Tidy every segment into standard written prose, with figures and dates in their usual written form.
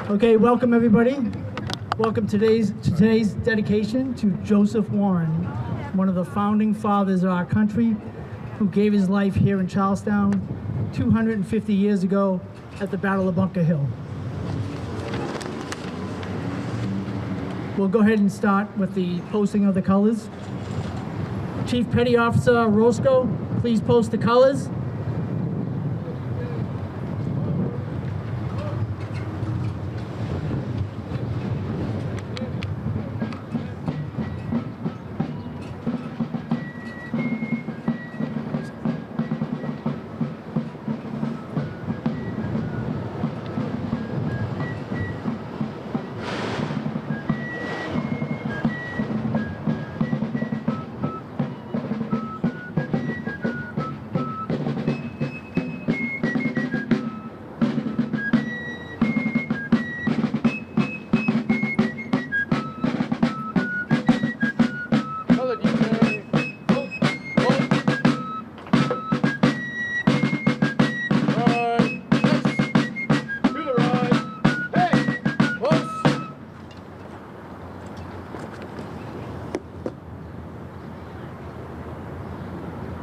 Okay, welcome everybody. Welcome to today's dedication to Joseph Warren, one of the founding fathers of our country, who gave his life here in Charlestown 250 years ago at the Battle of Bunker Hill. We'll go ahead and start with the posting of the colors. Chief Petty Officer Roscoe, please post the colors.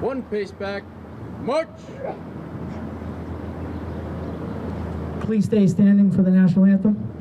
One pace back, march! Please stay standing for the national anthem.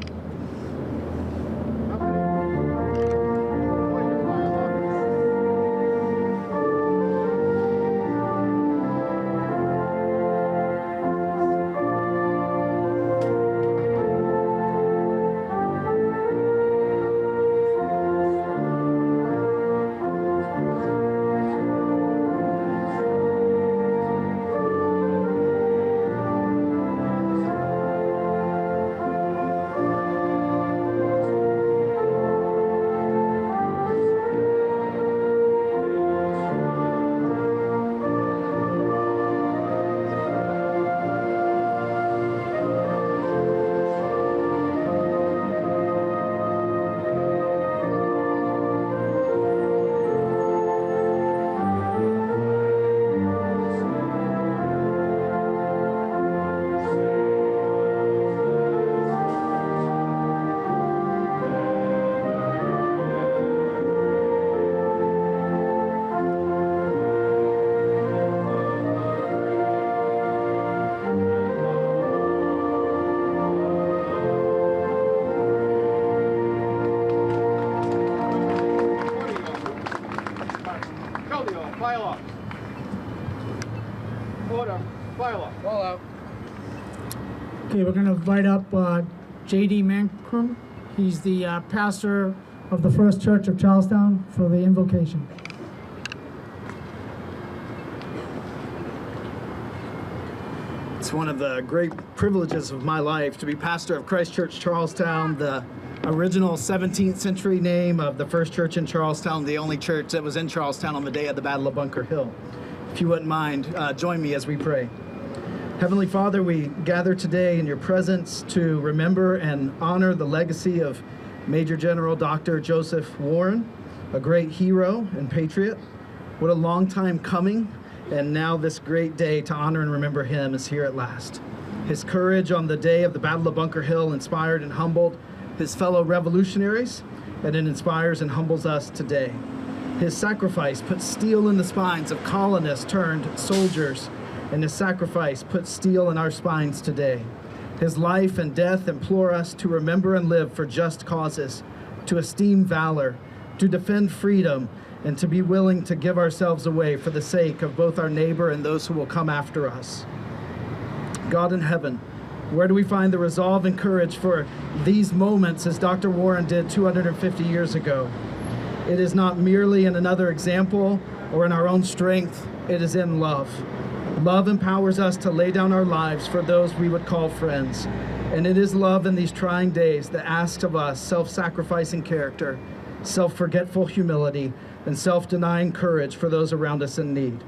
File off. Order. File off. Fall out. Okay, we're going to invite up J.D. Mancrum. He's the pastor of the First Church of Charlestown for the invocation. It's one of the great privileges of my life to be pastor of Christ Church Charlestown, the original 17th century name of the first church in Charlestown, the only church that was in Charlestown on the day of the Battle of Bunker Hill. If you wouldn't mind, join me as we pray. Heavenly Father, we gather today in your presence to remember and honor the legacy of Major General Dr. Joseph Warren, a great hero and patriot. What a long time coming, and now this great day to honor and remember him is here at last. His courage on the day of the Battle of Bunker Hill inspired and humbled his fellow revolutionaries, and it inspires and humbles us today. His sacrifice put steel in the spines of colonists turned soldiers, and his sacrifice puts steel in our spines today. His life and death implore us to remember and live for just causes, to esteem valor, to defend freedom, and to be willing to give ourselves away for the sake of both our neighbor and those who will come after us. God in heaven, where do we find the resolve and courage for these moments as Dr. Warren did 250 years ago? It is not merely in another example or in our own strength, it is in love. Love empowers us to lay down our lives for those we would call friends. And it is love in these trying days that asks of us self-sacrificing character, self-forgetful humility, and self-denying courage for those around us in need.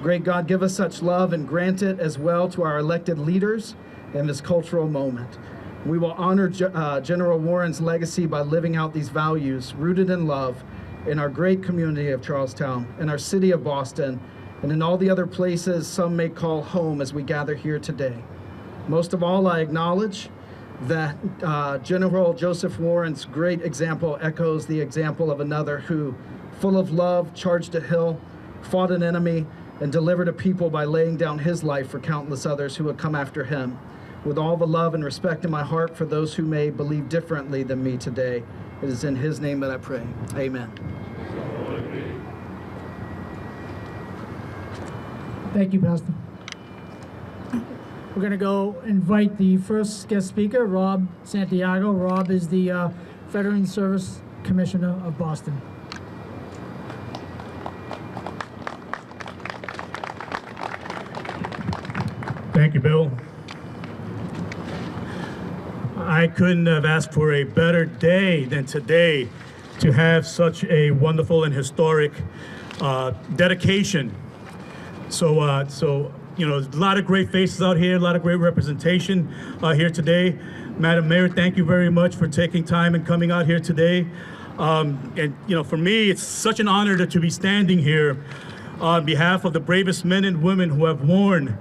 Great God, give us such love and grant it as well to our elected leaders in this cultural moment. We will honor General Warren's legacy by living out these values rooted in love in our great community of Charlestown, in our city of Boston, and in all the other places some may call home as we gather here today. Most of all, I acknowledge that General Joseph Warren's great example echoes the example of another who, full of love, charged a hill, fought an enemy, and delivered a people by laying down his life for countless others who would come after him. With all the love and respect in my heart for those who may believe differently than me today, it is in his name that I pray. Amen. Thank you, Pastor. We're going to go invite the first guest speaker, Rob Santiago. Rob is the Veteran Service Commissioner of Boston. Thank you, Bill. I couldn't have asked for a better day than today to have such a wonderful and historic dedication. So you know, there's a lot of great faces out here, a lot of great representation here today. Madam Mayor, thank you very much for taking time and coming out here today. And you know, for me, it's such an honor to be standing here on behalf of the bravest men and women who have worn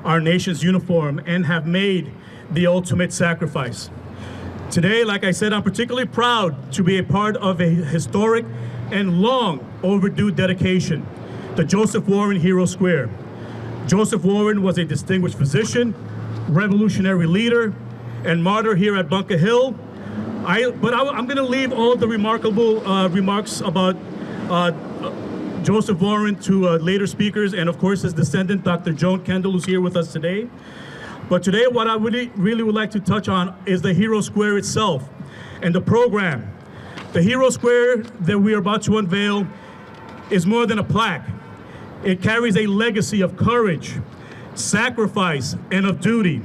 our nation's uniform and have made the ultimate sacrifice. Today, like I said, I'm particularly proud to be a part of a historic and long overdue dedication, the Joseph Warren Hero Square. Joseph Warren was a distinguished physician, revolutionary leader, and martyr here at Bunker Hill. I'm going to leave all the remarkable remarks about Joseph Warren to later speakers, and of course his descendant, Dr. Joan Kendall, who's here with us today. But today what I really would like to touch on is the Hero Square itself and the program. The Hero Square that we are about to unveil is more than a plaque. It carries a legacy of courage, sacrifice, and of duty.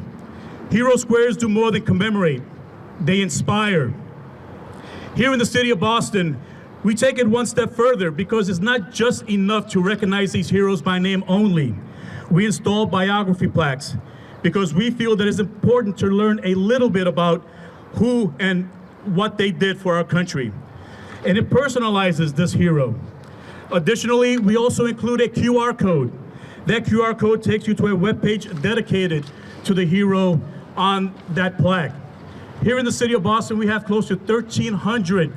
Hero Squares do more than commemorate, they inspire. Here in the city of Boston, we take it one step further because it's not just enough to recognize these heroes by name only. We install biography plaques because we feel that it's important to learn a little bit about who and what they did for our country. And it personalizes this hero. Additionally, we also include a QR code. That QR code takes you to a webpage dedicated to the hero on that plaque. Here in the city of Boston, we have close to 1,300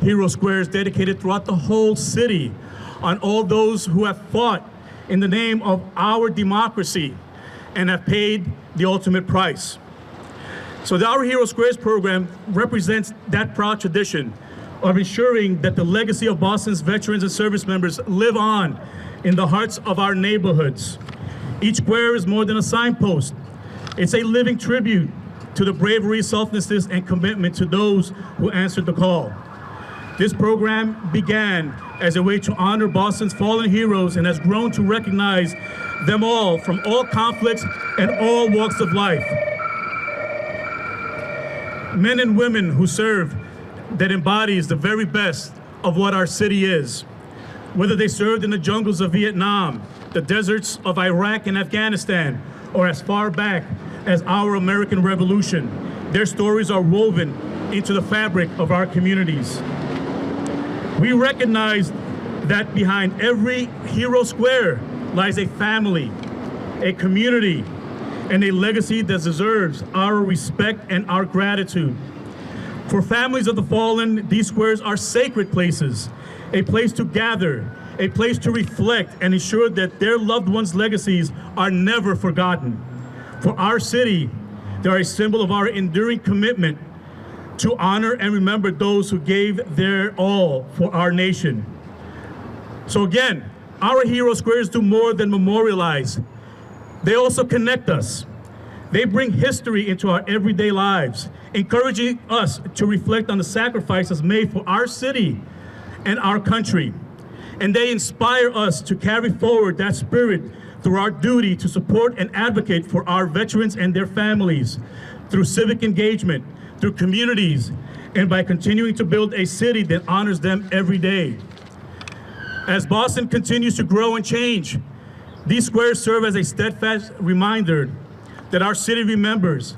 Hero Squares dedicated throughout the whole city on all those who have fought in the name of our democracy and have paid the ultimate price. So the Our Hero Squares program represents that proud tradition of ensuring that the legacy of Boston's veterans and service members live on in the hearts of our neighborhoods. Each square is more than a signpost. It's a living tribute to the bravery, selflessness, and commitment to those who answered the call. This program began as a way to honor Boston's fallen heroes and has grown to recognize them all from all conflicts and all walks of life. Men and women who serve that embodies the very best of what our city is. Whether they served in the jungles of Vietnam, the deserts of Iraq and Afghanistan, or as far back as our American Revolution, their stories are woven into the fabric of our communities. We recognize that behind every Hero Square lies a family, a community, and a legacy that deserves our respect and our gratitude. For families of the fallen, these squares are sacred places, a place to gather, a place to reflect and ensure that their loved ones' legacies are never forgotten. For our city, they are a symbol of our enduring commitment to honor and remember those who gave their all for our nation. So again, our Hero Squares do more than memorialize. They also connect us. They bring history into our everyday lives, encouraging us to reflect on the sacrifices made for our city and our country. And they inspire us to carry forward that spirit through our duty to support and advocate for our veterans and their families, through civic engagement, through communities, and by continuing to build a city that honors them every day. As Boston continues to grow and change, these squares serve as a steadfast reminder that our city remembers,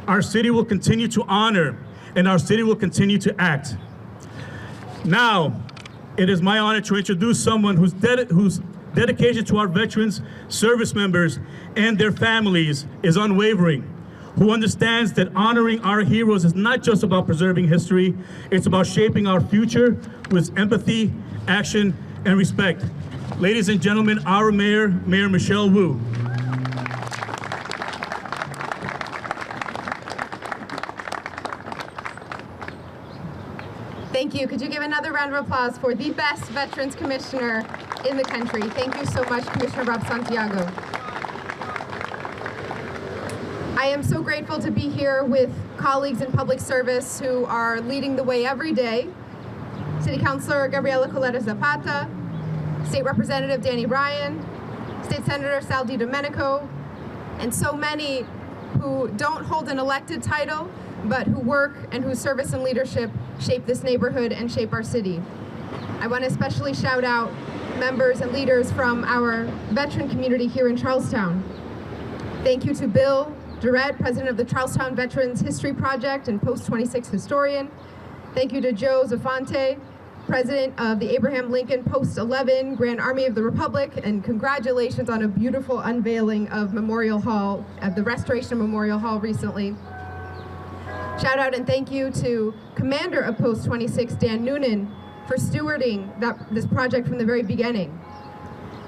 our city will continue to honor, and our city will continue to act. Now, it is my honor to introduce someone whose dedication to our veterans, service members, and their families is unwavering, who understands that honoring our heroes is not just about preserving history, it's about shaping our future with empathy, action, and respect. Ladies and gentlemen, our mayor, Mayor Michelle Wu. Thank you. Could you give another round of applause for the best Veterans Commissioner in the country? Thank you so much, Commissioner Rob Santiago. I am so grateful to be here with colleagues in public service who are leading the way every day. City Councilor Gabriela Coletta Zapata, State Representative Danny Ryan, State Senator Sal DiDomenico, and so many who don't hold an elected title, but who work and whose service and leadership shape this neighborhood and shape our city. I want to especially shout out members and leaders from our veteran community here in Charlestown. Thank you to Bill Durrett, President of the Charlestown Veterans History Project and Post-26 historian. Thank you to Joe Zafante, President of the Abraham Lincoln Post-11 Grand Army of the Republic, and congratulations on a beautiful unveiling of Memorial Hall, of the restoration of Memorial Hall recently. Shout out and thank you to Commander of Post 26, Dan Noonan, for stewarding this project from the very beginning.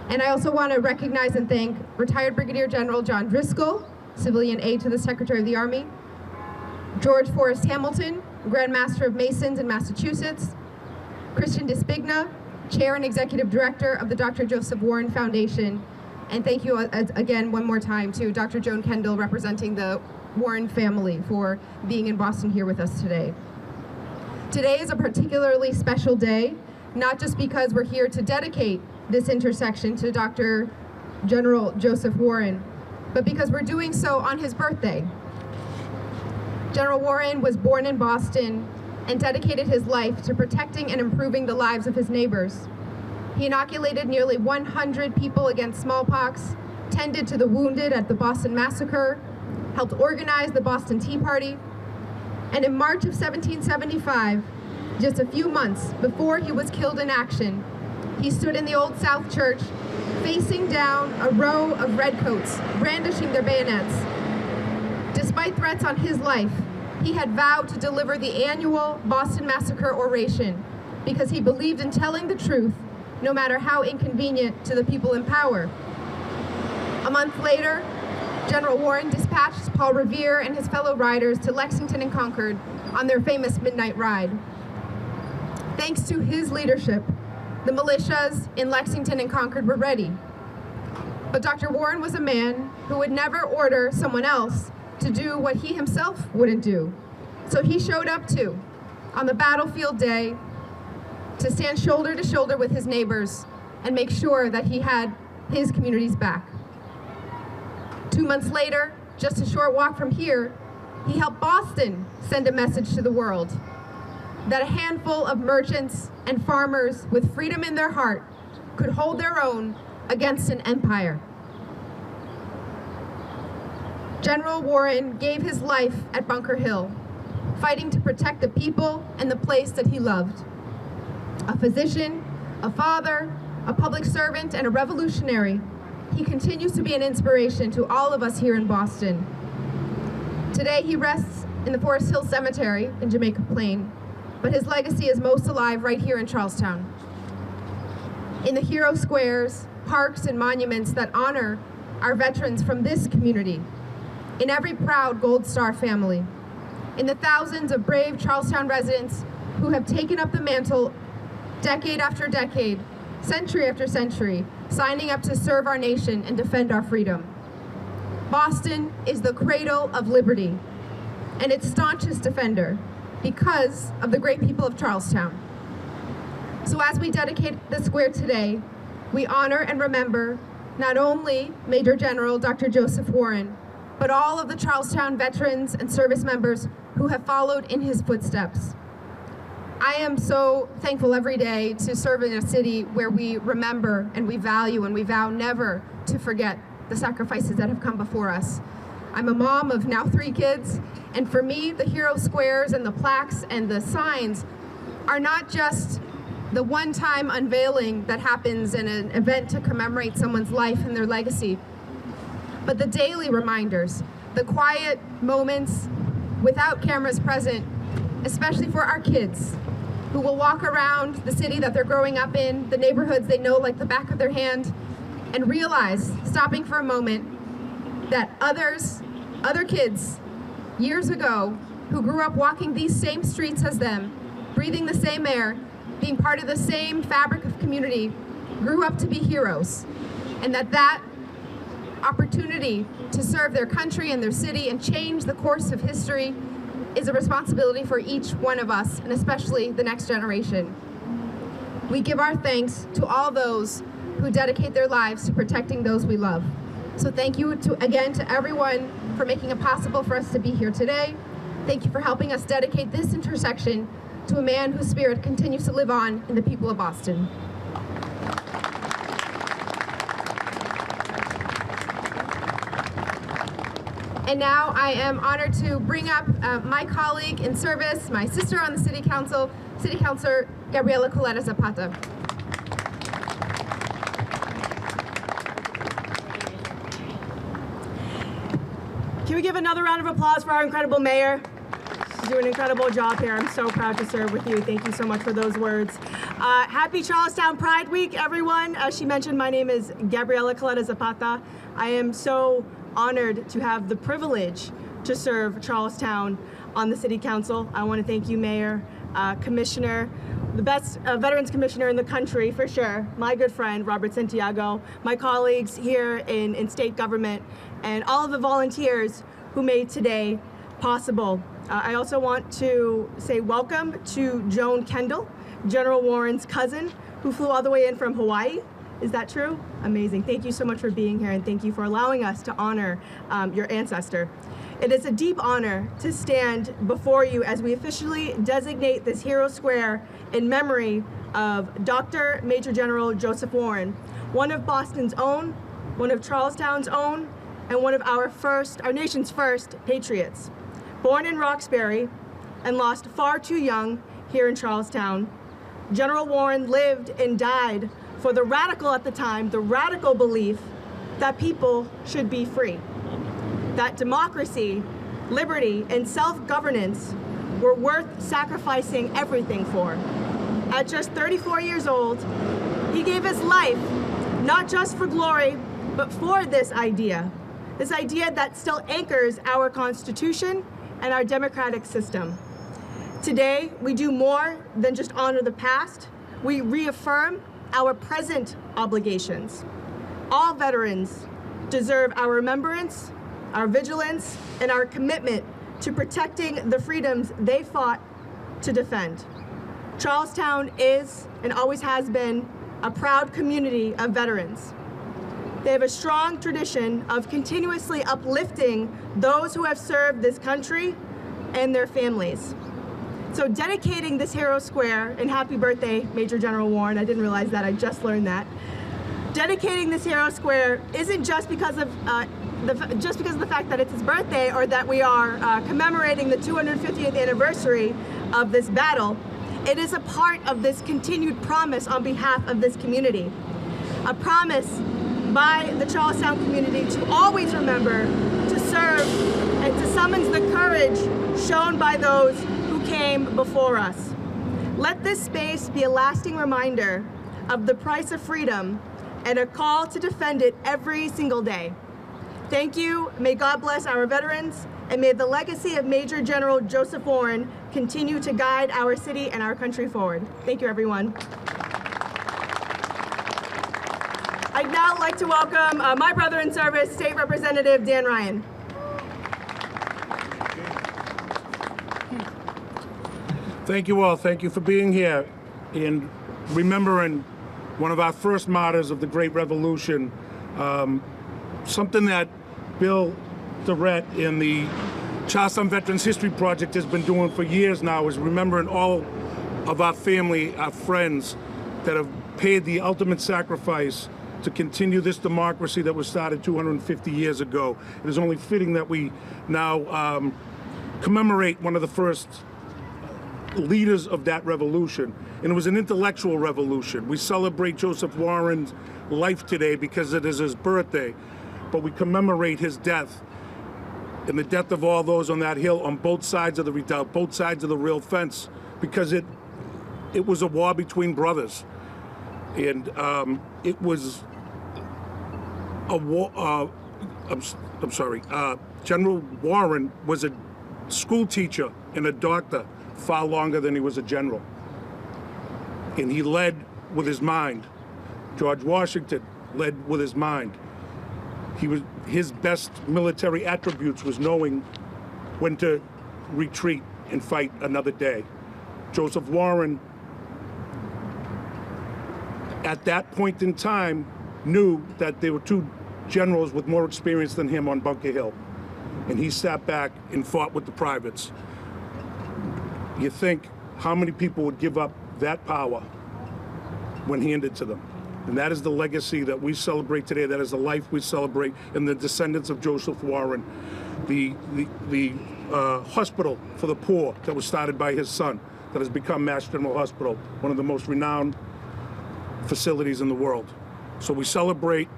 And I also want to recognize and thank retired Brigadier General John Driscoll, civilian aide to the Secretary of the Army, George Forrest Hamilton, Grand Master of Masons in Massachusetts, Christian Despigna, Chair and Executive Director of the Dr. Joseph Warren Foundation, and thank you again one more time to Dr. Joan Kendall, representing the Warren family, for being in Boston here with us today. Today is a particularly special day, not just because we're here to dedicate this intersection to Dr. General Joseph Warren, but because we're doing so on his birthday. General Warren was born in Boston and dedicated his life to protecting and improving the lives of his neighbors. He inoculated nearly 100 people against smallpox, tended to the wounded at the Boston Massacre, helped organize the Boston Tea Party, and in March of 1775, just a few months before he was killed in action, he stood in the Old South Church, facing down a row of redcoats, brandishing their bayonets. Despite threats on his life, he had vowed to deliver the annual Boston Massacre oration because he believed in telling the truth, no matter how inconvenient to the people in power. A month later, General Warren dispatched Paul Revere and his fellow riders to Lexington and Concord on their famous midnight ride. Thanks to his leadership, the militias in Lexington and Concord were ready. But Dr. Warren was a man who would never order someone else to do what he himself wouldn't do. So he showed up too, on the battlefield day, to stand shoulder to shoulder with his neighbors and make sure that he had his community's back. 2 months later, just a short walk from here, he helped Boston send a message to the world that a handful of merchants and farmers with freedom in their heart could hold their own against an empire. General Warren gave his life at Bunker Hill, fighting to protect the people and the place that he loved. A physician, a father, a public servant, and a revolutionary, he continues to be an inspiration to all of us here in Boston. Today he rests in the Forest Hill Cemetery in Jamaica Plain, but his legacy is most alive right here in Charlestown. In the hero squares, parks, and monuments that honor our veterans from this community, in every proud Gold Star family, in the thousands of brave Charlestown residents who have taken up the mantle decade after decade, century after century, signing up to serve our nation and defend our freedom. Boston is the cradle of liberty and its staunchest defender because of the great people of Charlestown. So as we dedicate the square today, we honor and remember not only Major General Dr. Joseph Warren, but all of the Charlestown veterans and service members who have followed in his footsteps. I am so thankful every day to serve in a city where we remember and we value and we vow never to forget the sacrifices that have come before us. I'm a mom of now 3 kids, and for me, the hero squares and the plaques and the signs are not just the one-time unveiling that happens in an event to commemorate someone's life and their legacy, but the daily reminders the quiet moments without cameras present, especially for our kids who will walk around the city that they're growing up in, the neighborhoods they know like the back of their hand, and realize, stopping for a moment, that other kids years ago who grew up walking these same streets as them, breathing the same air, being part of the same fabric of community, grew up to be heroes. And that opportunity to serve their country and their city and change the course of history is a responsibility for each one of us, and especially the next generation. We give our thanks to all those who dedicate their lives to protecting those we love. So thank you again to everyone for making it possible for us to be here today. Thank you for helping us dedicate this intersection to a man whose spirit continues to live on in the people of Boston. And now I am honored to bring up my colleague in service, my sister on the City Council, City Councilor Gabriela Coletta Zapata. Can we give another round of applause for our incredible mayor? She's doing an incredible job here. I'm so proud to serve with you. Thank you so much for those words. Happy Charlestown Pride Week, everyone. As she mentioned, my name is Gabriela Coletta Zapata. I am so honored to have the privilege to serve Charlestown on the City Council. I want to thank you, Mayor, Commissioner, the best Veterans Commissioner in the country, for sure, my good friend, Robert Santiago, my colleagues here in state government, and all of the volunteers who made today possible. I also want to say welcome to Joan Kendall, General Warren's cousin, who flew all the way in from Hawaii. Is that true? Amazing. Thank you so much for being here, and thank you for allowing us to honor your ancestor. It is a deep honor to stand before you as we officially designate this Hero Square in memory of Dr. Major General Joseph Warren, one of Boston's own, one of Charlestown's own, and one of our nation's first patriots. Born in Roxbury and lost far too young here in Charlestown, General Warren lived and died for the radical, at the time, the radical belief that people should be free, that democracy, liberty, and self-governance were worth sacrificing everything for. At just 34 years old, he gave his life, not just for glory, but for this idea that still anchors our Constitution and our democratic system. Today, we do more than just honor the past. We reaffirm our present obligations. All veterans deserve our remembrance, our vigilance, and our commitment to protecting the freedoms they fought to defend. Charlestown is and always has been a proud community of veterans. They have a strong tradition of continuously uplifting those who have served this country and their families. So dedicating this Hero Square, and happy birthday, Major General Warren, I didn't realize that, I just learned that. Dedicating this Hero Square isn't just because of the fact that it's his birthday or that we are commemorating the 250th anniversary of this battle. It is a part of this continued promise on behalf of this community. A promise by the Charlestown community to always remember, to serve, and to summon the courage shown by those who came before us. Let this space be a lasting reminder of the price of freedom and a call to defend it every single day. Thank you. May God bless our veterans, and may the legacy of Major General Joseph Warren continue to guide our city and our country forward. Thank you, everyone. I'd now like to welcome my brother in service, State Representative Dan Ryan. Thank you all. Thank you for being here and remembering one of our first martyrs of the Great Revolution. Something that Bill Durrett in the Charlestown Veterans History Project has been doing for years now is remembering all of our family, our friends that have paid the ultimate sacrifice to continue this democracy that was started 250 years ago. It is only fitting that we now commemorate one of the first leaders of that revolution. And it was an intellectual revolution. We celebrate Joseph Warren's life today because it is his birthday, but we commemorate his death and the death of all those on that hill on both sides of the redoubt, both sides of the rail fence, because it was a war between brothers. And it was a war, I'm sorry, General Warren was a school teacher and a doctor far longer than he was a general. And he led with his mind. George Washington led with his mind. His best military attributes was knowing when to retreat and fight another day. Joseph Warren, at that point in time, knew that there were two generals with more experience than him on Bunker Hill. And he sat back and fought with the privates. You think how many people would give up that power when handed to them? And that is the legacy that we celebrate today. That is the life we celebrate in the descendants of Joseph Warren. The hospital for the poor that was started by his son, that has become Mass General Hospital, one of the most renowned facilities in the world. So we celebrate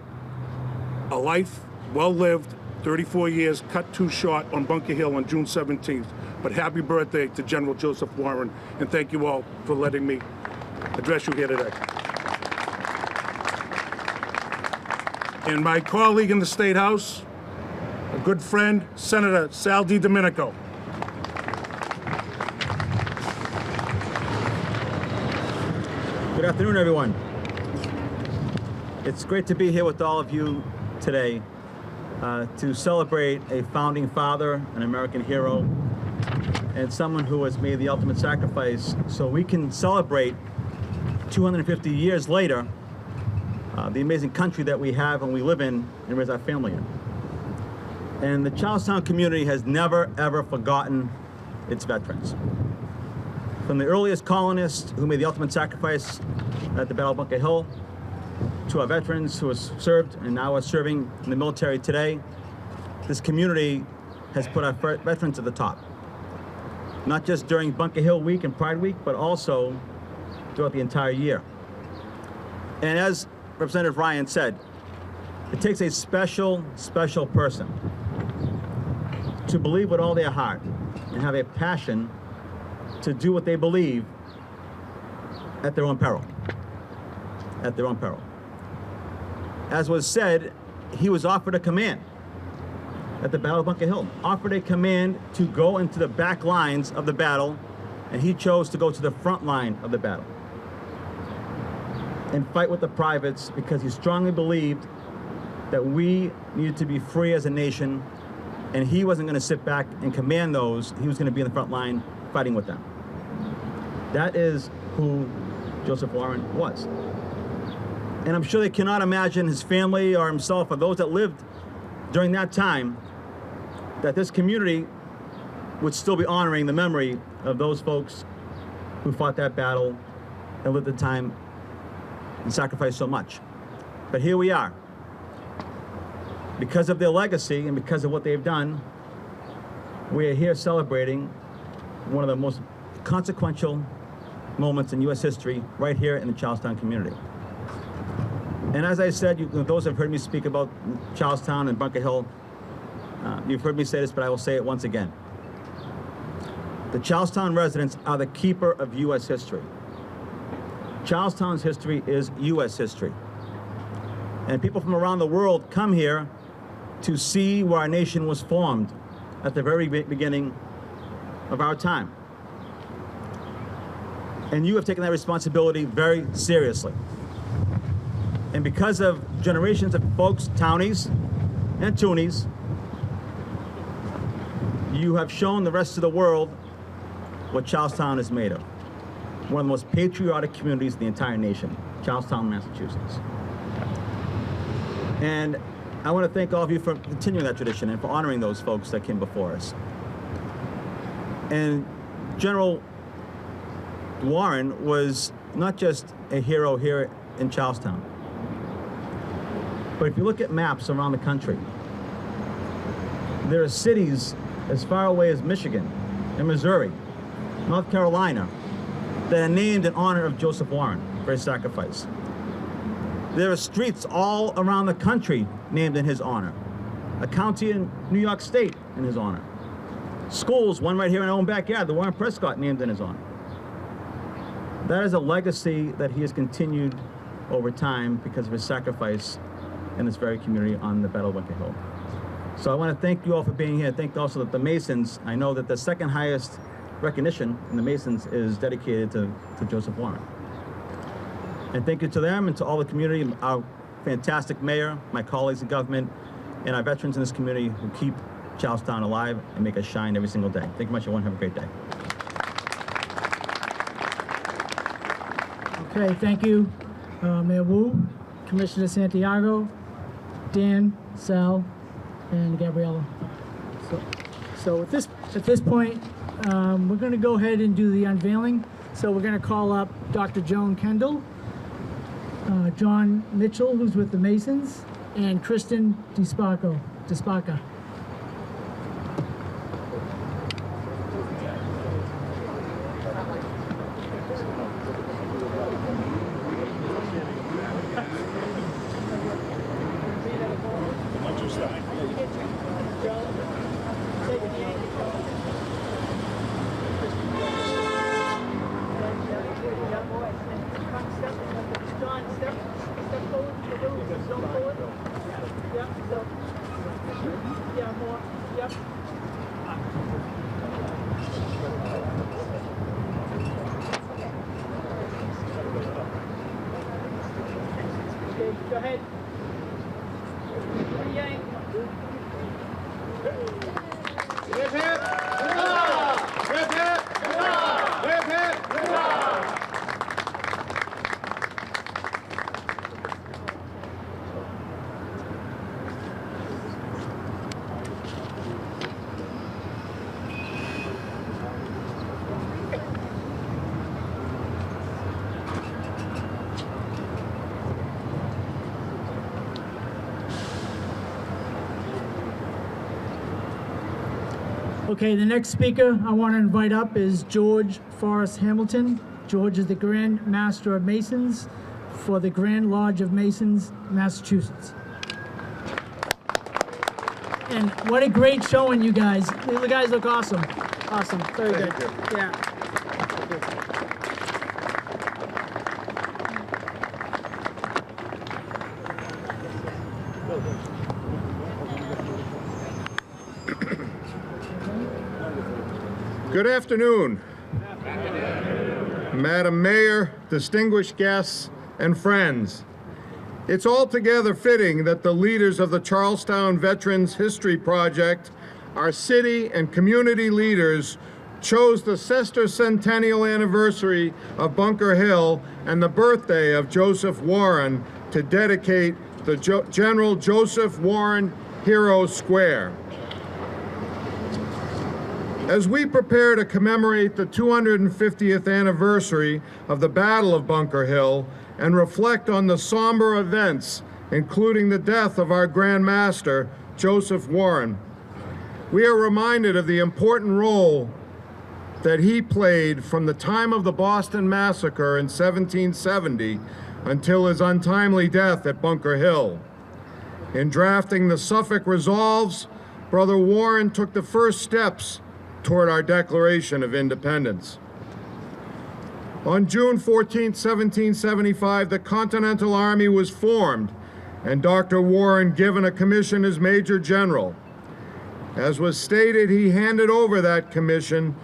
a life well lived, 34 years, cut too short on Bunker Hill on June 17th. But happy birthday to General Joseph Warren, and thank you all for letting me address you here today. And my colleague in the State House, a good friend, Senator Sal DiDomenico. Good afternoon, everyone. It's great to be here with all of you today to celebrate a founding father, an American hero, and someone who has made the ultimate sacrifice so we can celebrate 250 years later the amazing country that we have and we live in and raise our family in. And the Charlestown community has never, ever forgotten its veterans. From the earliest colonists who made the ultimate sacrifice at the Battle of Bunker Hill, to our veterans who have served and now are serving in the military today, this community has put our veterans at the top. Not just during Bunker Hill Week and Pride Week, but also throughout the entire year. And as Representative Ryan said, it takes a special, special person to believe with all their heart and have a passion to do what they believe at their own peril. At their own peril. As was said, he was offered a command at the Battle of Bunker Hill, offered a command to go into the back lines of the battle, and he chose to go to the front line of the battle and fight with the privates because he strongly believed that we needed to be free as a nation, and he wasn't going to sit back and command those. He was going to be in the front line fighting with them. That is who Joseph Warren was. And I'm sure they cannot imagine his family or himself or those that lived during that time that this community would still be honoring the memory of those folks who fought that battle and lived the time and sacrificed so much. But here we are. Because of their legacy and because of what they've done, we are here celebrating one of the most consequential moments in U.S. history right here in the Charlestown community. And as I said, those who have heard me speak about Charlestown and Bunker Hill, you've heard me say this, but I will say it once again. The Charlestown residents are the keeper of U.S. history. Charlestown's history is U.S. history. And people from around the world come here to see where our nation was formed at the very beginning of our time. And you have taken that responsibility very seriously. And because of generations of folks, townies and toonies, you have shown the rest of the world what Charlestown is made of. One of the most patriotic communities in the entire nation, Charlestown, Massachusetts. And I want to thank all of you for continuing that tradition and for honoring those folks that came before us. And General Warren was not just a hero here in Charlestown, but if you look at maps around the country, there are cities as far away as Michigan and Missouri, North Carolina, that are named in honor of Joseph Warren for his sacrifice. There are streets all around the country named in his honor. A county in New York State in his honor. Schools, one right here in our own backyard, the Warren Prescott, named in his honor. That is a legacy that he has continued over time because of his sacrifice in this very community on the Battle of Bunker Hill. So I want to thank you all for being here. Thank also that the Masons, I know that the second highest recognition in the Masons is dedicated to Joseph Warren. And thank you to them and to all the community, our fantastic mayor, my colleagues in government, and our veterans in this community who keep Charlestown alive and make us shine every single day. Thank you much, everyone. Have a great day. Okay, thank you, Mayor Wu, Commissioner Santiago, Dan, Sal, and Gabriella. So at this point, we're going to go ahead and do the unveiling. So we're going to call up Dr. Joan Kendall, John Mitchell, who's with the Masons, and Kristen Despaca. Go ahead. Okay, the next speaker I want to invite up is George Forrest Hamilton. George is the Grand Master of Masons for the Grand Lodge of Masons, Massachusetts. And what a great showing, you guys. You guys look awesome. Awesome, very good. Yeah. Good afternoon, Madam Mayor, distinguished guests, and friends. It's altogether fitting that the leaders of the Charlestown Veterans History Project, our city and community leaders, chose the sesquicentennial anniversary of Bunker Hill and the birthday of Joseph Warren to dedicate the General Joseph Warren Hero Square. As we prepare to commemorate the 250th anniversary of the Battle of Bunker Hill and reflect on the somber events, including the death of our Grand Master, Joseph Warren, we are reminded of the important role that he played from the time of the Boston Massacre in 1770 until his untimely death at Bunker Hill. In drafting the Suffolk Resolves, Brother Warren took the first steps toward our Declaration of Independence. On June 14, 1775, the Continental Army was formed and Dr. Warren given a commission as Major General. As was stated, he handed over that commission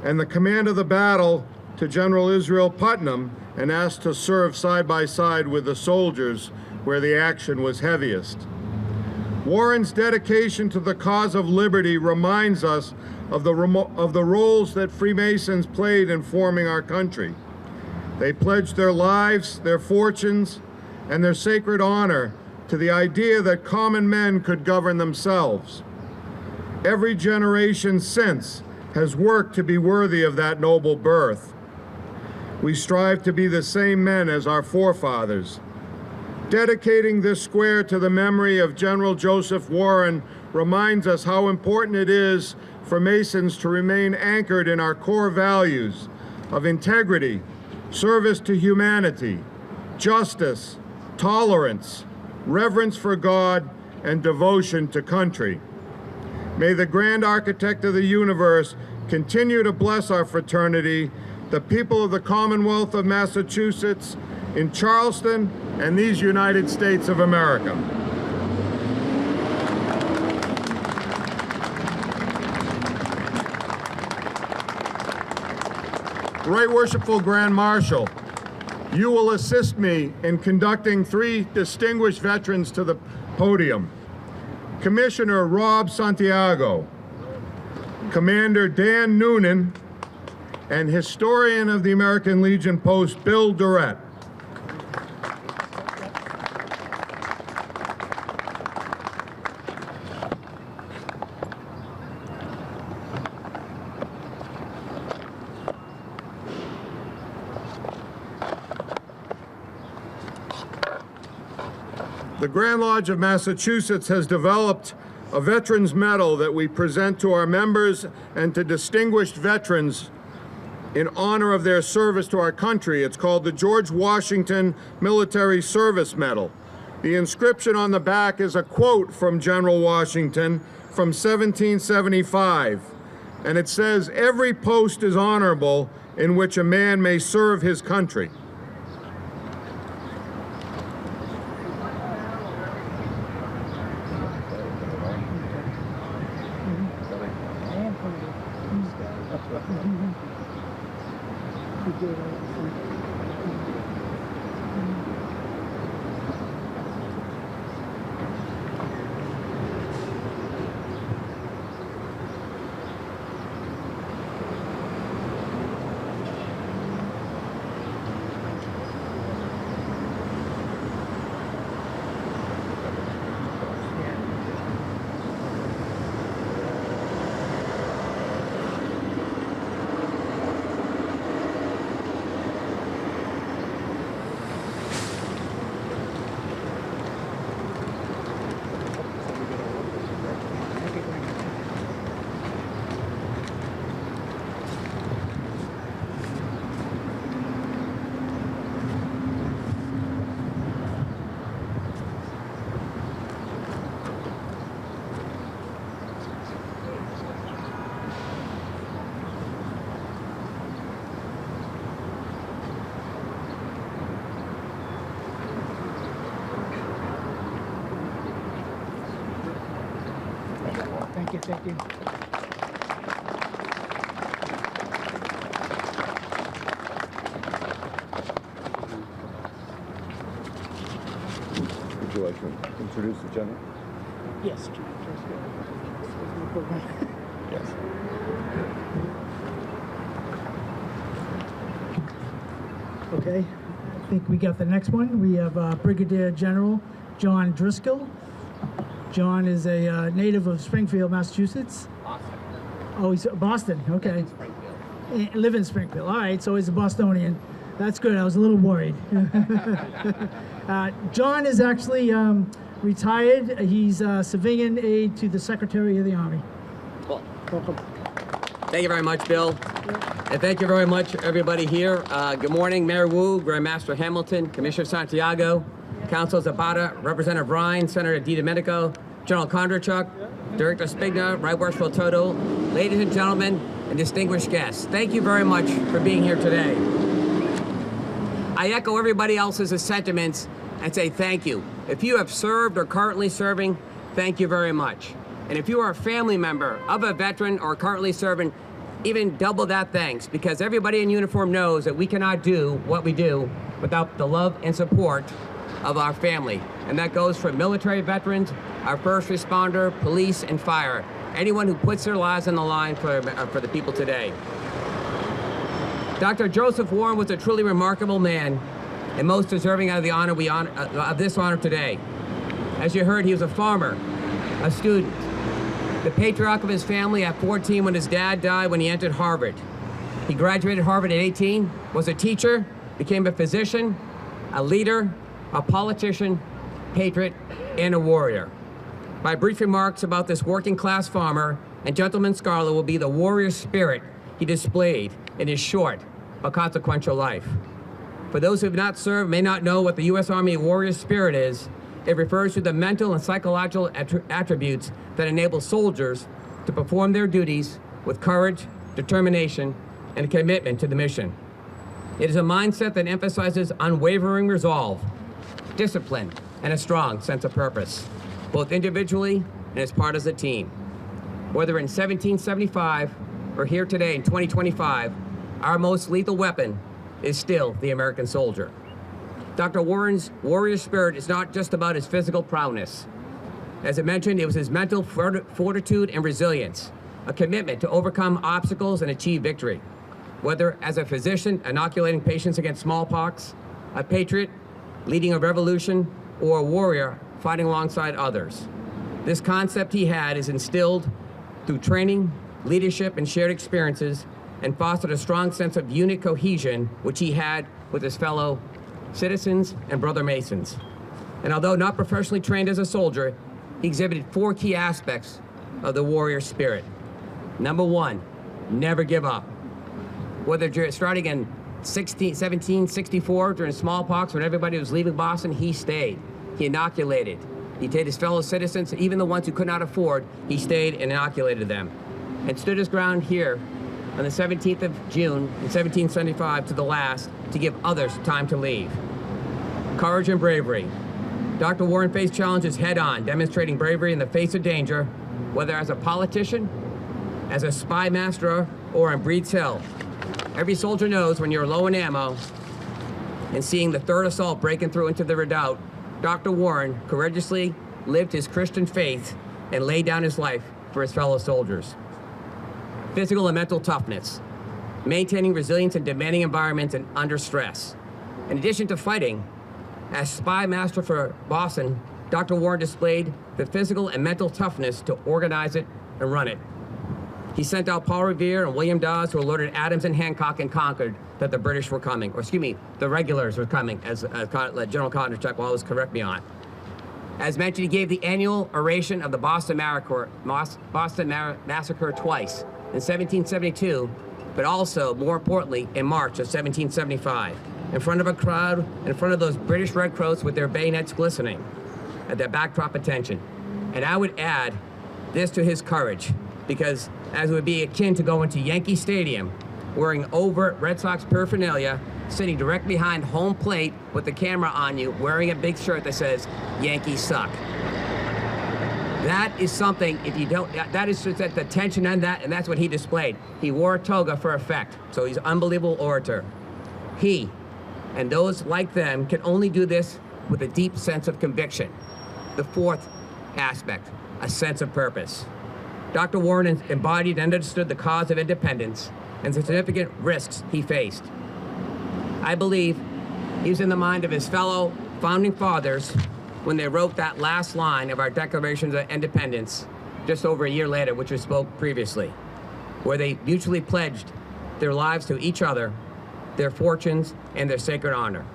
and the command of the battle to General Israel Putnam and asked to serve side by side with the soldiers where the action was heaviest. Warren's dedication to the cause of liberty reminds us of the roles that Freemasons played in forming our country. They pledged their lives, their fortunes, and their sacred honor to the idea that common men could govern themselves. Every generation since has worked to be worthy of that noble birth. We strive to be the same men as our forefathers. Dedicating this square to the memory of General Joseph Warren reminds us how important it is for Masons to remain anchored in our core values of integrity, service to humanity, justice, tolerance, reverence for God, and devotion to country. May the grand architect of the universe continue to bless our fraternity, the people of the Commonwealth of Massachusetts, in Charleston, and these United States of America. Right Worshipful Grand Marshal, you will assist me in conducting 3 distinguished veterans to the podium. Commissioner Rob Santiago, Commander Dan Noonan, and historian of the American Legion Post, Bill Durrett. The Grand Lodge of Massachusetts has developed a Veterans Medal that we present to our members and to distinguished veterans in honor of their service to our country. It's called the George Washington Military Service Medal. The inscription on the back is a quote from General Washington from 1775, and it says, "Every post is honorable in which a man may serve his country." Thank you. Would you like to introduce the general? Yes. Yes. Okay, I think we got the next one. We have Brigadier General John Driscoll. John is a native of Springfield, Massachusetts. Boston. Oh, he's Boston. Okay. Live in Springfield. All right, so he's a Bostonian. That's good. I was a little worried. John is actually retired. He's a civilian aide to the Secretary of the Army. Cool. Welcome. Thank you very much, Bill. And thank you very much, everybody here. Good morning, Mayor Wu, Grand Master Hamilton, Commissioner Santiago, Council Zapata, Representative Ryan, Senator DiDomenico, General Kondrachuk, Director Spigna, Right Worshipful Toto, ladies and gentlemen, and distinguished guests. Thank you very much for being here today. I echo everybody else's sentiments and say thank you. If you have served or currently serving, thank you very much. And if you are a family member of a veteran or currently serving, even double that thanks, because everybody in uniform knows that we cannot do what we do without the love and support of our family. And that goes for military veterans, our first responder, police, and fire. Anyone who puts their lives on the line for the people today. Dr. Joseph Warren was a truly remarkable man and most deserving of the honor of this honor today. As you heard, he was a farmer, a student, the patriarch of his family at 14 when his dad died when he entered Harvard. He graduated Harvard at 18, was a teacher, became a physician, a leader, a politician, patriot, and a warrior. My brief remarks about this working class farmer and gentleman scholar will be the warrior spirit he displayed in his short but consequential life. For those who have not served, may not know what the U.S. Army warrior spirit is, it refers to the mental and psychological attributes that enable soldiers to perform their duties with courage, determination, and commitment to the mission. It is a mindset that emphasizes unwavering resolve, discipline, and a strong sense of purpose, both individually and as part of a team. Whether in 1775 or here today in 2025, our most lethal weapon is still the American soldier. Dr. Warren's warrior spirit is not just about his physical prowess. As I mentioned, it was his mental fortitude and resilience, a commitment to overcome obstacles and achieve victory. Whether as a physician inoculating patients against smallpox, a patriot leading a revolution, or a warrior fighting alongside others. This concept he had is instilled through training, leadership, and shared experiences, and fostered a strong sense of unit cohesion, which he had with his fellow citizens and brother Masons. And although not professionally trained as a soldier, he exhibited 4 key aspects of the warrior spirit. Number 1, never give up. Whether starting in 1764 during smallpox when everybody was leaving Boston, he stayed. He inoculated. He did his fellow citizens, even the ones who could not afford, he stayed and inoculated them. And stood his ground here on the 17th of June in 1775 to the last to give others time to leave. Courage and bravery. Dr. Warren faced challenges head-on, demonstrating bravery in the face of danger, whether as a politician, as a spy master, or on Breed's Hill. Every soldier knows when you're low in ammo and seeing the third assault breaking through into the redoubt, Dr. Warren courageously lived his Christian faith and laid down his life for his fellow soldiers. Physical and mental toughness, maintaining resilience in demanding environments and under stress. In addition to fighting, as spy master for Boston, Dr. Warren displayed the physical and mental toughness to organize it and run it. He sent out Paul Revere and William Dawes, who alerted Adams and Hancock in Concord that the British were coming, or excuse me, the regulars were coming, as General Kondrachuk will always correct me on. As mentioned, he gave the annual oration of the Boston Massacre twice, in 1772, but also, more importantly, in March of 1775, in front of a crowd, in front of those British redcoats with their bayonets glistening at their backdrop attention. And I would add this to his courage, because as it would be akin to going to Yankee Stadium, wearing overt Red Sox paraphernalia, sitting directly behind home plate with the camera on you, wearing a big shirt that says, "Yankees suck." That is something, if you don't, that is just at the tension on that, and that's what he displayed. He wore a toga for effect, so he's an unbelievable orator. He, and those like them, can only do this with a deep sense of conviction. The 4th aspect, a sense of purpose. Dr. Warren embodied and understood the cause of independence and the significant risks he faced. I believe he was in the mind of his fellow founding fathers when they wrote that last line of our Declaration of Independence just over a year later, which was spoke previously, where they mutually pledged their lives to each other, their fortunes, and their sacred honor.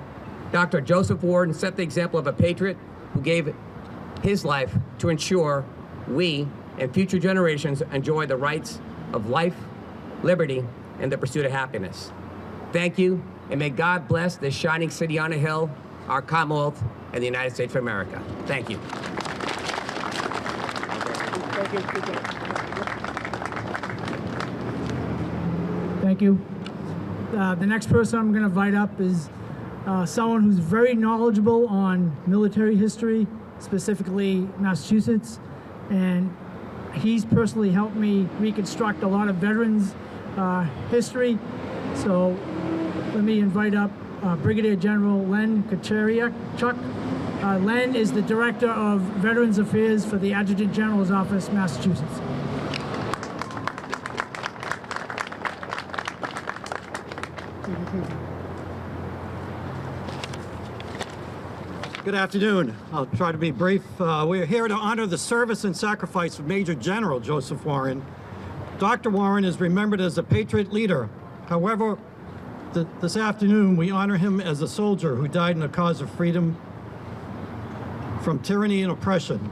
Dr. Joseph Warren set the example of a patriot who gave his life to ensure we and future generations enjoy the rights of life, liberty, and the pursuit of happiness. Thank you, and may God bless this shining city on a hill, our Commonwealth, and the United States of America. Thank you. Thank you. The next person I'm going to invite up is someone who's very knowledgeable on military history, specifically Massachusetts, and he's personally helped me reconstruct a lot of veterans' history. So let me invite up Brigadier General Len Kaczariak. Len is the Director of Veterans Affairs for the Adjutant General's Office, Massachusetts. Good afternoon. I'll try to be brief. We're here to honor the service and sacrifice of Major General Joseph Warren. Dr. Warren is remembered as a patriot leader. However, this afternoon we honor him as a soldier who died in the cause of freedom from tyranny and oppression.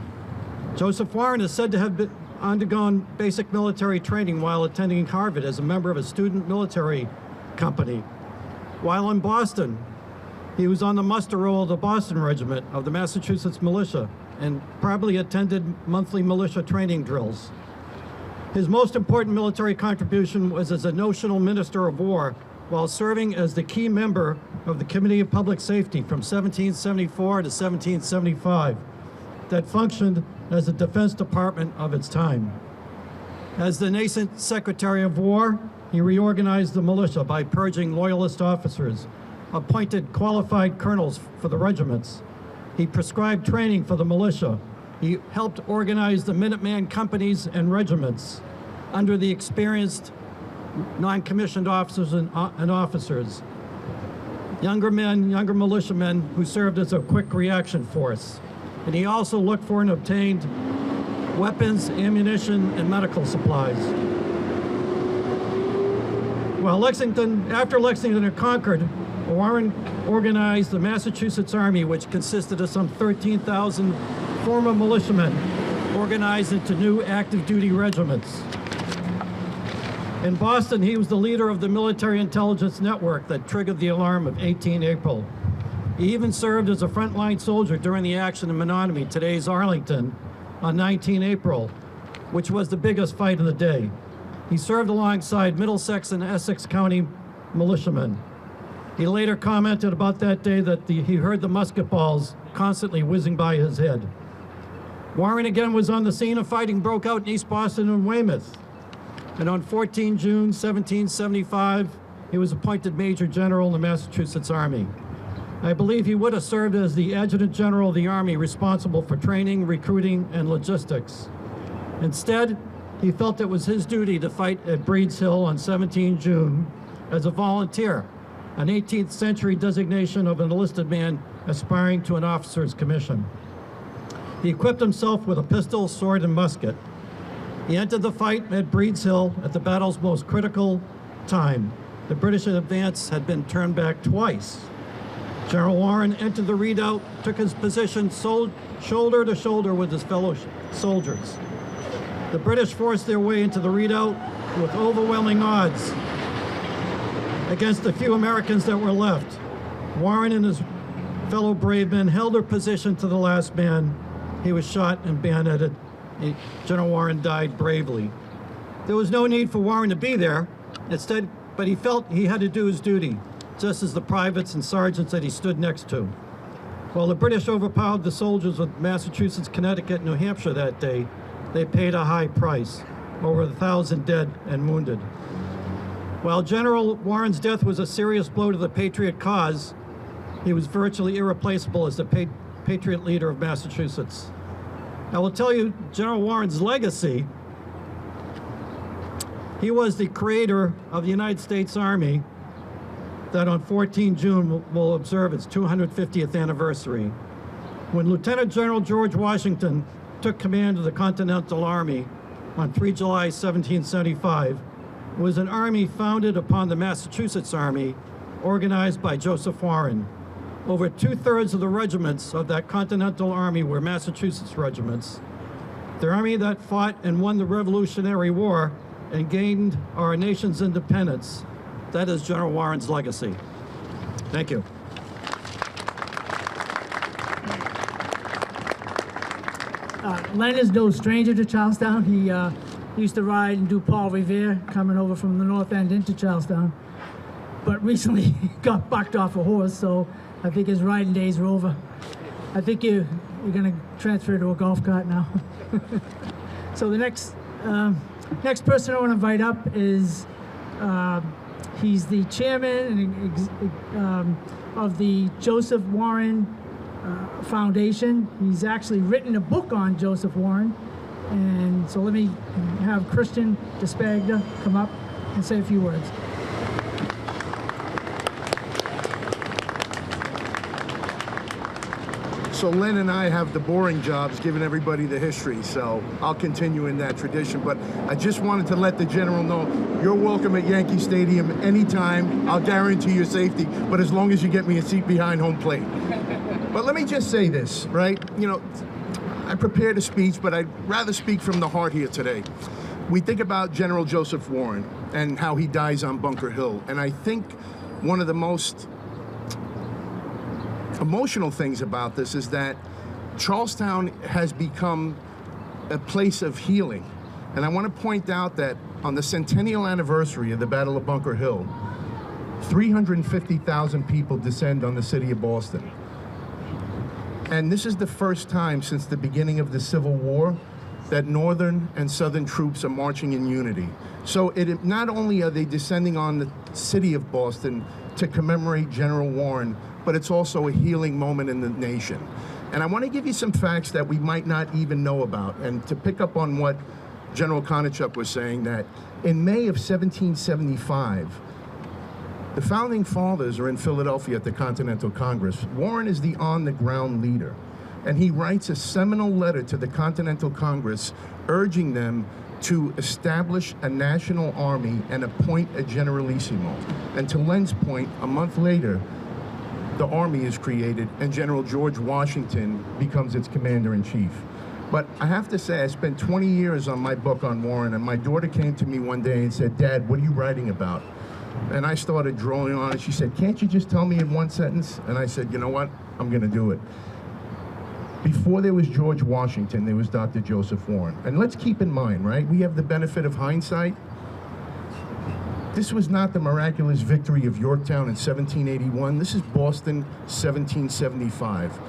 Joseph Warren is said to have undergone basic military training while attending Harvard as a member of a student military company. While in Boston, he was on the muster roll of the Boston Regiment of the Massachusetts Militia and probably attended monthly militia training drills. His most important military contribution was as a notional Minister of War while serving as the key member of the Committee of Public Safety from 1774 to 1775 that functioned as the Defense Department of its time. As the nascent Secretary of War, he reorganized the militia by purging loyalist officers, appointed qualified colonels for the regiments. He prescribed training for the militia. He helped organize the Minuteman companies and regiments under the experienced non-commissioned officers and officers, younger militiamen who served as a quick reaction force. And he also looked for and obtained weapons, ammunition, and medical supplies. After Lexington had conquered, Warren organized the Massachusetts Army, which consisted of some 13,000 former militiamen organized into new active duty regiments. In Boston, he was the leader of the military intelligence network that triggered the alarm of 18 April. He even served as a frontline soldier during the action in Menominee, today's Arlington, on 19 April, which was the biggest fight of the day. He served alongside Middlesex and Essex County militiamen. He later commented about that day that he heard the musket balls constantly whizzing by his head. Warren again was on the scene. A fighting broke out in East Boston and Weymouth. And on 14 June 1775, he was appointed Major General in the Massachusetts Army. I believe he would have served as the Adjutant General of the Army, responsible for training, recruiting, and logistics. Instead, he felt it was his duty to fight at Breed's Hill on 17 June as a volunteer, an 18th century designation of an enlisted man aspiring to an officer's commission. He equipped himself with a pistol, sword, and musket. He entered the fight at Breed's Hill at the battle's most critical time. The British advance had been turned back twice. General Warren entered the redoubt, took his position shoulder to shoulder with his fellow soldiers. The British forced their way into the redoubt with overwhelming odds against the few Americans that were left. Warren and his fellow brave men held their position to the last man. He was shot and bayoneted. General Warren died bravely. There was no need for Warren to be there, but he felt he had to do his duty, just as the privates and sergeants that he stood next to. While the British overpowered the soldiers of Massachusetts, Connecticut, and New Hampshire that day, they paid a high price, over 1,000 dead and wounded. While General Warren's death was a serious blow to the Patriot cause, he was virtually irreplaceable as the Patriot leader of Massachusetts. I will tell you General Warren's legacy. He was the creator of the United States Army that on 14 June will observe its 250th anniversary. When Lieutenant General George Washington took command of the Continental Army on 3 July 1775, it was an army founded upon the Massachusetts Army, organized by Joseph Warren. Over 2/3 of the regiments of that Continental Army were Massachusetts regiments. The army that fought and won the Revolutionary War and gained our nation's independence. That is General Warren's legacy. Thank you. Len is no stranger to Charlestown. He used to ride and do Paul Revere coming over from the North End into Charlestown. But recently he got bucked off a horse, so I think his riding days are over. I think you're going to transfer to a golf cart now. So the next person I want to invite up is, he's the chairman of the Joseph Warren Foundation. He's actually written a book on Joseph Warren. And so let me have Christian DeSpagna come up and say a few words. So Len and I have the boring jobs, giving everybody the history, so I'll continue in that tradition. But I just wanted to let the general know, you're welcome at Yankee Stadium anytime. I'll guarantee your safety, but as long as you get me a seat behind home plate. But let me just say this, right? You know, I prepared a speech, but I'd rather speak from the heart here today. We think about General Joseph Warren and how he dies on Bunker Hill, and I think one of the most emotional things about this is that Charlestown has become a place of healing. And I want to point out that on the centennial anniversary of the Battle of Bunker Hill, 350,000 people descend on the city of Boston. And this is the first time since the beginning of the Civil War that Northern and Southern troops are marching in unity. So not only are they descending on the city of Boston to commemorate General Warren, but it's also a healing moment in the nation. And I want to give you some facts that we might not even know about. And to pick up on what General Konachuk was saying, that in May of 1775, the Founding Fathers are in Philadelphia at the Continental Congress. Warren is the on-the-ground leader. And he writes a seminal letter to the Continental Congress urging them to establish a national army and appoint a generalissimo. And to Len's point, a month later, the army is created and General George Washington becomes its commander-in-chief. But I have to say, I spent 20 years on my book on Warren, and my daughter came to me one day and said, "Dad, what are you writing about?" And I started drawing on it. She said, "Can't you just tell me in one sentence?" And I said, "You know what? I'm going to do it." Before there was George Washington, there was Dr. Joseph Warren. And let's keep in mind, right, we have the benefit of hindsight. This was not the miraculous victory of Yorktown in 1781. This is Boston, 1775.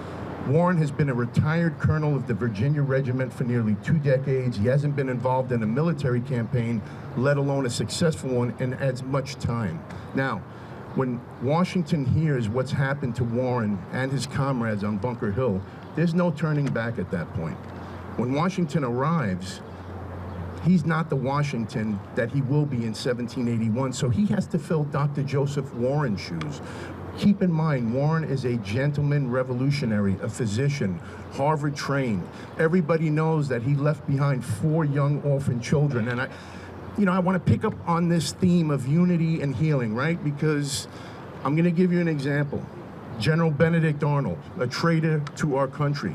Warren has been a retired colonel of the Virginia Regiment for nearly 2 decades. He hasn't been involved in a military campaign, let alone a successful one, in as much time. Now, when Washington hears what's happened to Warren and his comrades on Bunker Hill, there's no turning back at that point. When Washington arrives, he's not the Washington that he will be in 1781, so he has to fill Dr. Joseph Warren's shoes. Keep in mind, Warren is a gentleman revolutionary, a physician, Harvard trained. Everybody knows that he left behind 4 young orphan children. And I want to pick up on this theme of unity and healing, right? Because I'm going to give you an example. General Benedict Arnold, a traitor to our country,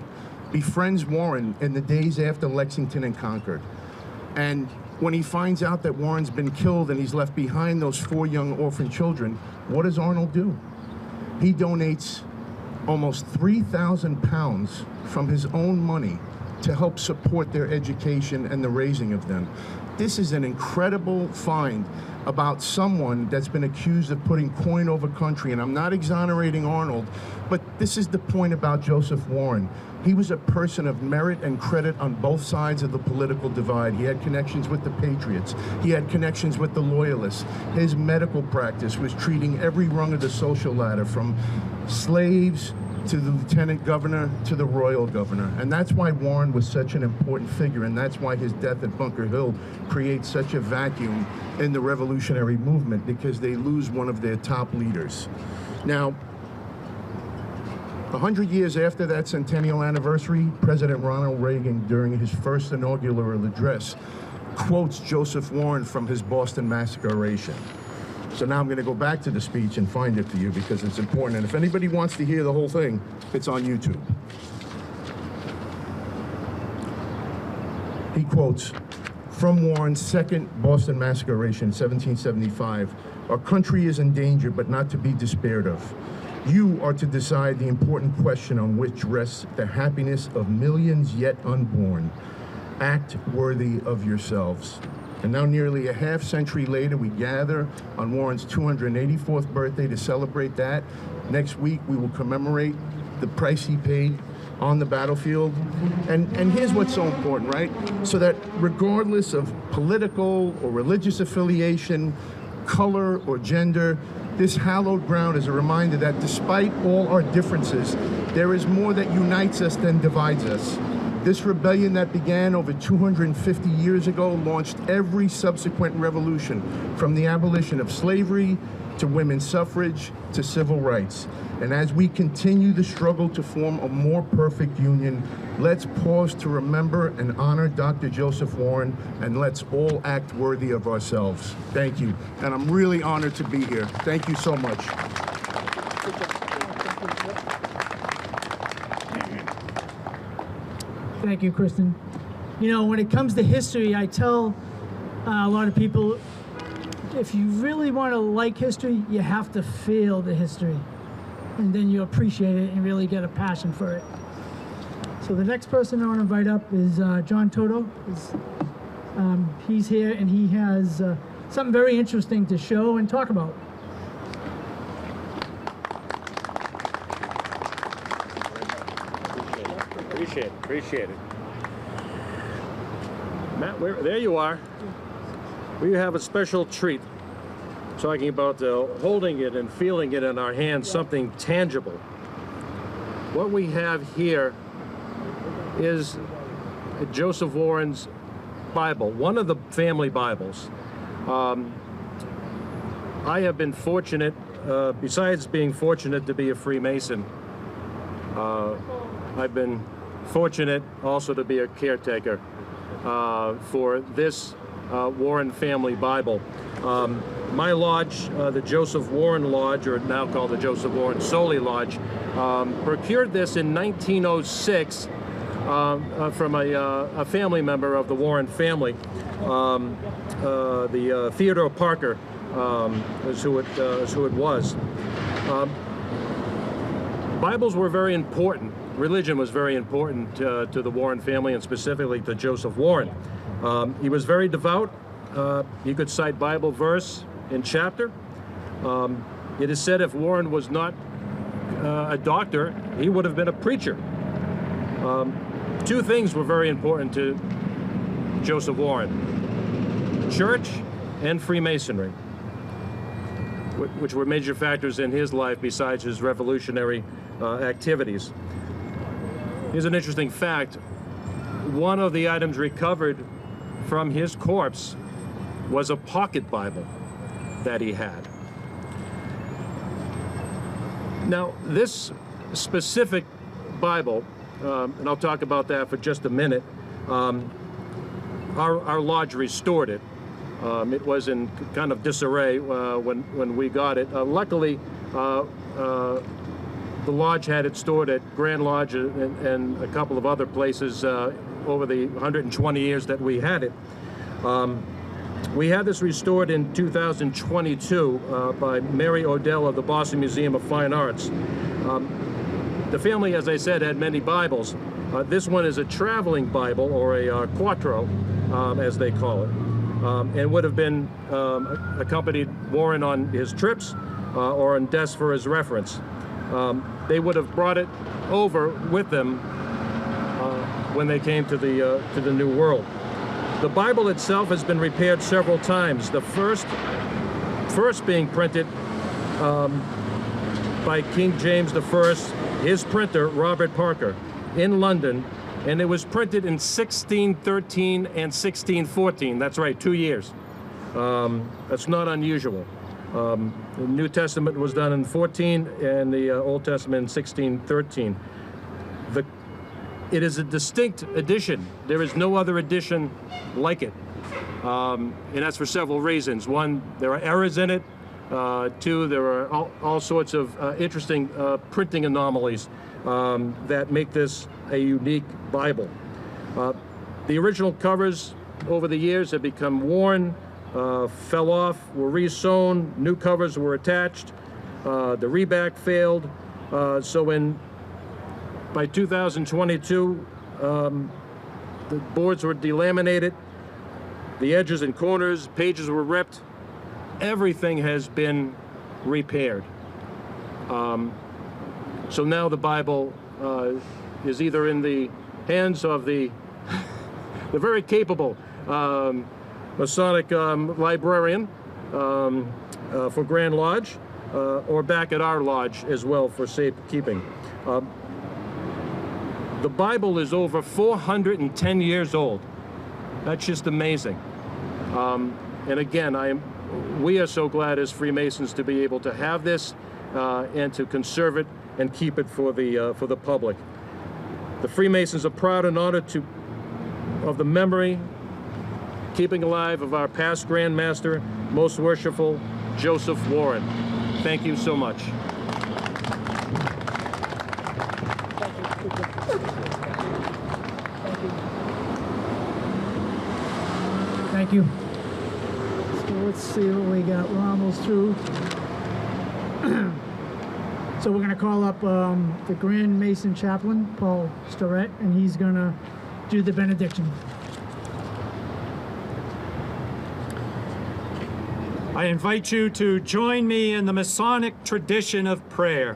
befriends Warren in the days after Lexington and Concord. And when he finds out that Warren's been killed and he's left behind those 4 young orphan children, what does Arnold do? He donates almost 3,000 pounds from his own money to help support their education and the raising of them. This is an incredible find about someone that's been accused of putting coin over country, and I'm not exonerating Arnold, but this is the point about Joseph Warren. He was a person of merit and credit on both sides of the political divide. He had connections with the Patriots. He had connections with the Loyalists. His medical practice was treating every rung of the social ladder, from slaves to the lieutenant governor to the royal governor. And that's why Warren was such an important figure, and that's why his death at Bunker Hill creates such a vacuum in the revolutionary movement, because they lose one of their top leaders. Now, 100 years after that centennial anniversary, President Ronald Reagan, during his first inaugural address, quotes Joseph Warren from his Boston Massacre oration. So now I'm going to go back to the speech and find it for you because it's important. And if anybody wants to hear the whole thing, it's on YouTube. He quotes from Warren's second Boston Massacre oration, 1775, "Our country is in danger, but not to be despaired of. You are to decide the important question on which rests the happiness of millions yet unborn. Act worthy of yourselves." And now, nearly a half century later, we gather on Warren's 284th birthday to celebrate that. Next week, we will commemorate the price he paid on the battlefield. And here's what's so important, right? So that regardless of political or religious affiliation, color or gender, this hallowed ground is a reminder that despite all our differences, there is more that unites us than divides us. This rebellion that began over 250 years ago launched every subsequent revolution, from the abolition of slavery to women's suffrage to civil rights. And as we continue the struggle to form a more perfect union, let's pause to remember and honor Dr. Joseph Warren, and let's all act worthy of ourselves. Thank you. And I'm really honored to be here. Thank you so much. Thank you, Kristen. You know, when it comes to history, I tell a lot of people, if you really want to like history, you have to feel the history. And then you appreciate it and really get a passion for it. So the next person I want to invite up is John Toto. He's here and he has something very interesting to show and talk about. Appreciate it. Matt, there you are. We have a special treat, talking about holding it and feeling it in our hands, something tangible. What we have here is Joseph Warren's Bible, one of the family Bibles. I have been fortunate, besides being fortunate to be a Freemason, I've been fortunate also to be a caretaker for this Warren family Bible. My lodge, the Joseph Warren Lodge, or now called the Joseph Warren Solely Lodge, procured this in 1906 from a family member of the Warren family. The Theodore Parker is who it was. Bibles were very important. Religion was very important to the Warren family, and specifically to Joseph Warren. He was very devout. He could cite Bible verse and chapter. It is said if Warren was not a doctor, he would have been a preacher. Two things were very important to Joseph Warren: church and Freemasonry, which were major factors in his life besides his revolutionary activities. Here's an interesting fact. One of the items recovered from his corpse was a pocket Bible that he had. Now, this specific Bible, and I'll talk about that for just a minute, our lodge restored it. It was in kind of disarray when we got it. Luckily, the lodge had it stored at Grand Lodge and a couple of other places over the 120 years that we had it. We had this restored in 2022 by Mary Odell of the Boston Museum of Fine Arts. The family, as I said, had many Bibles. This one is a traveling Bible, or a quattro, as they call it, and would have been accompanied Warren on his trips or on desks for his reference. They would have brought it over with them when they came to the New World. The Bible itself has been repaired several times. The first being printed by King James I, his printer, Robert Parker, in London, and it was printed in 1613 and 1614. That's right, 2 years. That's not unusual. The New Testament was done in 14 and the Old Testament in 1613. It is a distinct edition. There is no other edition like it. And that's for several reasons. One, there are errors in it. Two, there are all sorts of interesting printing anomalies that make this a unique Bible. The original covers over the years have become worn, fell off, were re-sewn, new covers were attached, the reback failed, so by 2022, the boards were delaminated, the edges and corners, pages were ripped, everything has been repaired. So now the Bible is either in the hands of the very capable Masonic librarian for Grand Lodge, or back at our lodge as well for safekeeping. The Bible is over 410 years old. That's just amazing. And again, we are so glad as Freemasons to be able to have this and to conserve it and keep it for the public. The Freemasons are proud and honored of the memory, keeping alive of our past Grand Master, Most Worshipful Joseph Warren. Thank you so much. Thank you. So let's see what we got. We're almost through. So we're going to call up the Grand Mason Chaplain, Paul Starrett, and he's going to do the benediction. I invite you to join me in the Masonic tradition of prayer.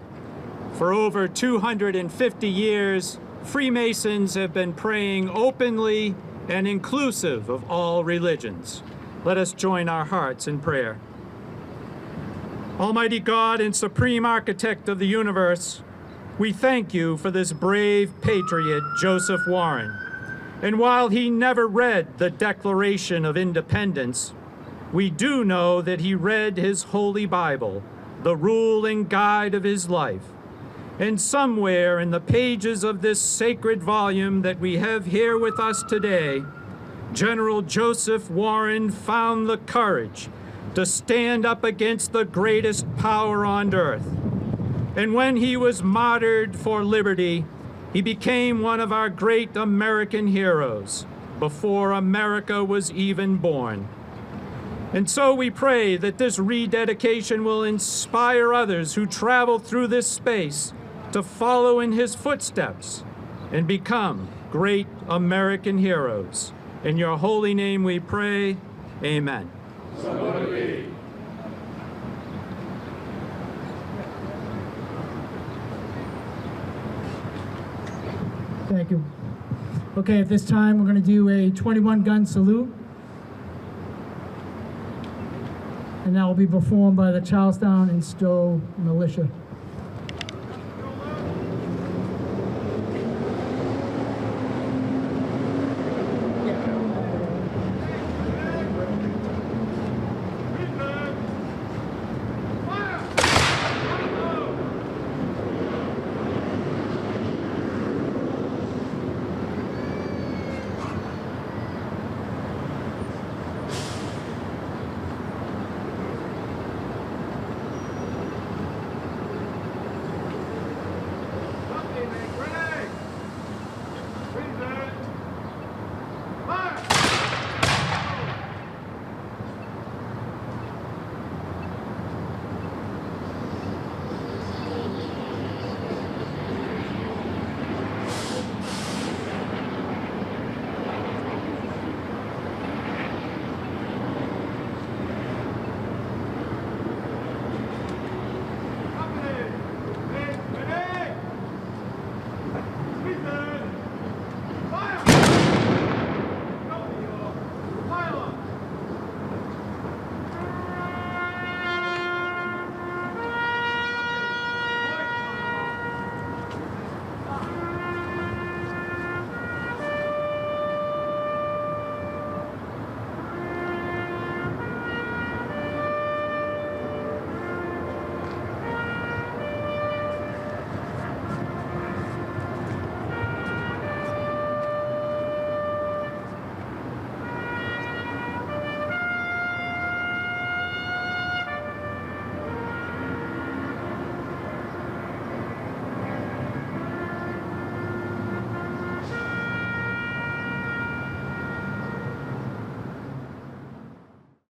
For over 250 years, Freemasons have been praying openly and inclusive of all religions. Let us join our hearts in prayer. Almighty God and Supreme Architect of the universe, we thank you for this brave patriot, Joseph Warren. And while he never read the Declaration of Independence, we do know that he read his Holy Bible, the rule and guide of his life. And somewhere in the pages of this sacred volume that we have here with us today, General Joseph Warren found the courage to stand up against the greatest power on earth. And when he was martyred for liberty, he became one of our great American heroes before America was even born. And so we pray that this rededication will inspire others who travel through this space to follow in his footsteps and become great American heroes. In your holy name we pray, amen. Thank you. Okay, at this time, we're going to do a 21-gun salute. And that will be performed by the Charlestown and Stowe Militia.